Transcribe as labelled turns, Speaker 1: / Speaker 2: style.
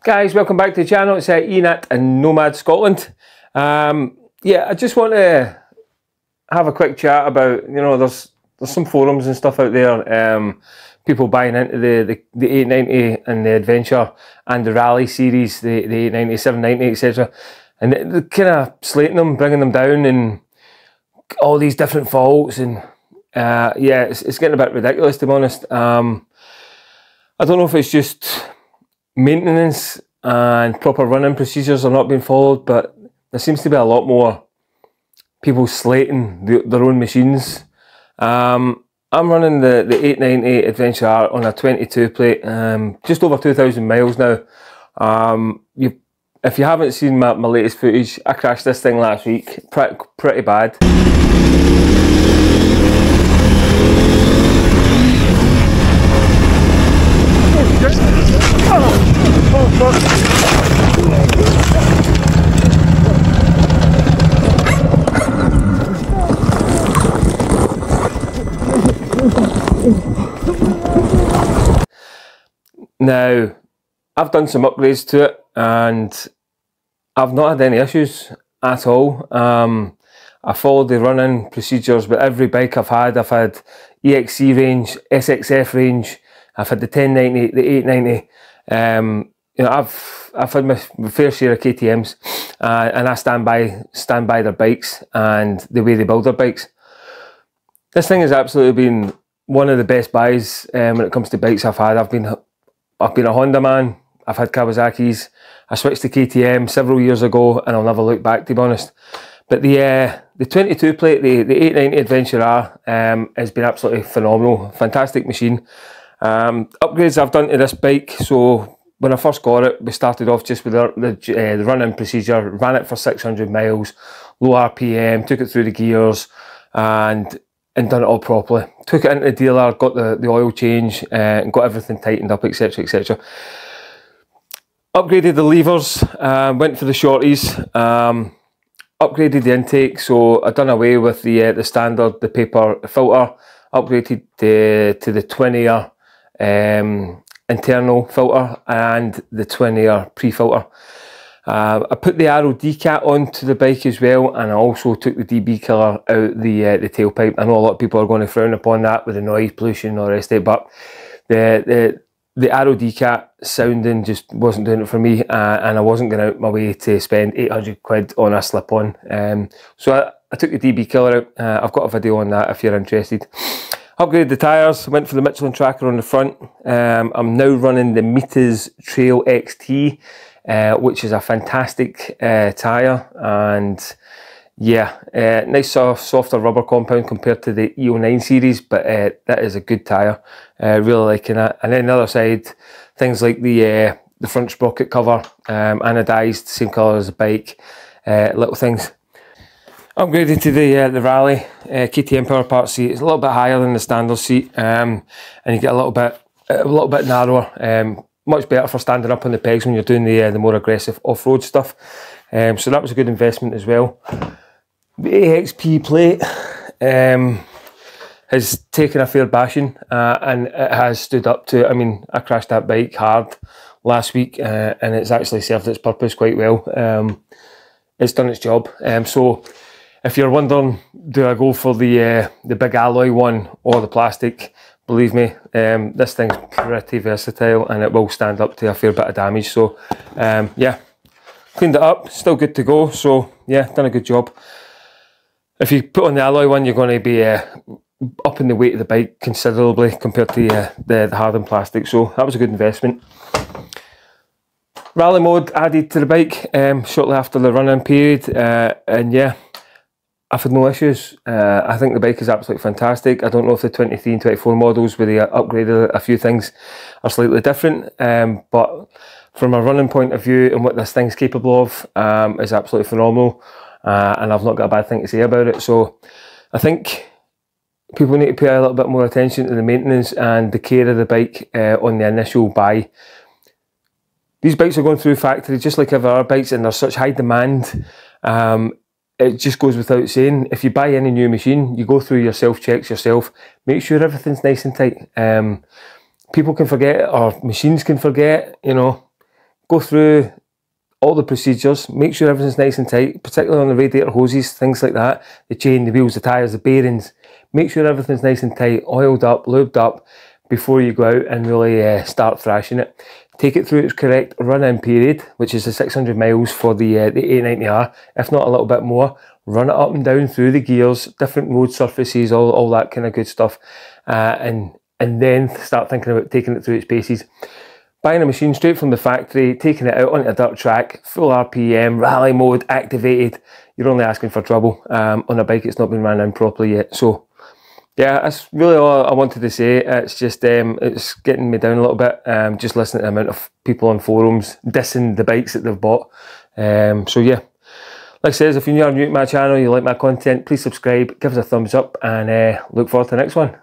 Speaker 1: Guys, welcome back to the channel. It's Ian at Nomad Scotland. Yeah, I just want to have a quick chat about, there's some forums and stuff out there. People buying into the 890 and the Adventure and the Rally series, the 890, 790, etc. And they're kind of slating them, bringing them down, and all these different faults. And yeah, it's getting a bit ridiculous, to be honest. I don't know if it's just maintenance and proper running procedures are not being followed, but there seems to be a lot more people slating their own machines. I'm running the 890 Adventure R on a 22 plate, just over 2,000 miles now. If you haven't seen my latest footage, I crashed this thing last week, pretty bad. Now, I've done some upgrades to it and I've not had any issues at all. I followed the running procedures with every bike I've had. I've had EXC range, SXF range, I've had the 1090, the 890. I've had my fair share of KTMs, and I stand by their bikes and the way they build their bikes. This thing has absolutely been one of the best buys when it comes to bikes I've had. I've been a Honda man. I've had Kawasaki's. I switched to KTM several years ago, and I'll never look back, to be honest. But the 22 plate, the 890 Adventure R, has been absolutely phenomenal. Fantastic machine. Upgrades I've done to this bike. So when I first got it, we started off just with the run-in procedure. Ran it for 600 miles, low RPM, took it through the gears, and done it all properly. Took it into the dealer, got the oil change, and got everything tightened up, etc, etc. Upgraded the levers, went for the shorties, upgraded the intake, so I've done away with the standard, the paper filter, upgraded to the 20-year internal filter and the 20-year pre-filter. I put the Arrow decat onto the bike as well, and I also took the DB killer out the tailpipe. I know a lot of people are going to frown upon that with the noise pollution and all the rest of it, but the Arrow decat sounding just wasn't doing it for me, and I wasn't going out my way to spend 800 quid on a slip-on. So I took the DB killer out. I've got a video on that if you're interested. Upgraded the tyres, went for the Michelin tracker on the front. I'm now running the Mitas Trail XT, which is a fantastic tyre, and yeah, nice softer rubber compound compared to the E09 series, but that is a good tyre. Really liking it. And then the other side, things like the front sprocket cover, anodised, same colour as the bike, little things. Upgraded to the Rally KTM power part seat. It's a little bit higher than the standard seat, and you get a little bit narrower. Much better for standing up on the pegs when you're doing the more aggressive off-road stuff. So that was a good investment as well. The AXP plate has taken a fair bashing, and it has stood up to it. I mean, I crashed that bike hard last week, and it's actually served its purpose quite well. It's done its job. So if you're wondering, do I go for the big alloy one or the plastic? Believe me, this thing's pretty versatile and it will stand up to a fair bit of damage. So yeah, cleaned it up, still good to go. So yeah, done a good job. If you put on the alloy one, you're going to be upping the weight of the bike considerably compared to the hardened plastic. So that was a good investment. Rally mode added to the bike shortly after the run-in period, and yeah, I've had no issues. I think the bike is absolutely fantastic. I don't know if the 23 and 24 models where they upgraded a few things are slightly different, but from a running point of view and what this thing's capable of is absolutely phenomenal, and I've not got a bad thing to say about it. So I think people need to pay a little bit more attention to the maintenance and the care of the bike on the initial buy. These bikes are going through factory just like every other bikes, and there's such high demand. It just goes without saying, if you buy any new machine, you go through your self-checks yourself, make sure everything's nice and tight. People can forget, or machines can forget, go through all the procedures, make sure everything's nice and tight, particularly on the radiator hoses, things like that, the chain, the wheels, the tyres, the bearings. Make sure everything's nice and tight, oiled up, lubed up, before you go out and really start thrashing it. Take it through its correct run-in period, which is the 600 miles for the 890R, if not a little bit more. Run it up and down through the gears, different road surfaces, all that kind of good stuff, and then start thinking about taking it through its paces. Buying a machine straight from the factory, taking it out onto a dirt track, full RPM, rally mode, activated, you're only asking for trouble on a bike that's not been ran in properly yet. So yeah, that's really all I wanted to say. It's just, it's getting me down a little bit, just listening to the amount of people on forums dissing the bikes that they've bought. So yeah, like I said, if you're new to my channel, you like my content, please subscribe, give us a thumbs up, and look forward to the next one.